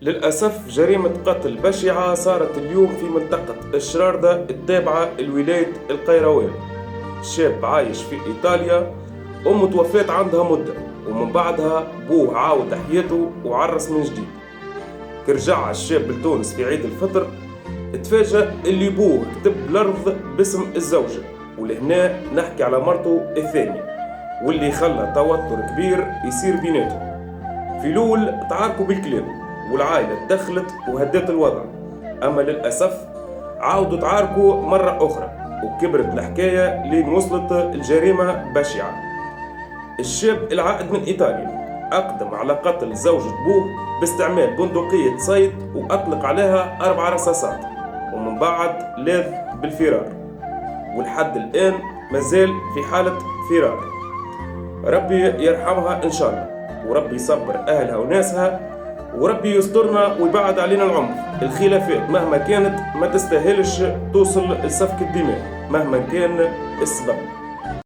للأسف جريمة قتل بشعة صارت اليوم في منطقة الشراردة التابعة لولاية القيروان. شاب عايش في إيطاليا، أمه توفات عندها مدة، ومن بعدها بوه عاود حياته وعرس من جديد. كرجع الشاب لتونس في عيد الفطر، اتفاجأ اللي بوه كتب الأرض باسم الزوجة، ولهنا نحكي على مرته الثانية، واللي خلى توتر كبير يصير بيناتهم. في لول تعاركوا بالكلام، والعائلة دخلت وهدت الوضع، أما للأسف عاودوا تعاركوا مرة أخرى، وكبرت الحكاية لين وصلت الجريمة بشعة. الشاب العائد من إيطاليا أقدم على قتل زوجة بوه باستعمال بندقية صيد، وأطلق عليها 4 رصاصات، ومن بعد لاذ بالفرار، ولحد الآن مازال في حالة فرار. ربي يرحمها إن شاء الله، وربي يصبر أهلها وناسها، وربي يسترنا ويبعد علينا العمر. الخلافات مهما كانت ما تستاهلش توصل لسفك الدماء مهما كان السبب.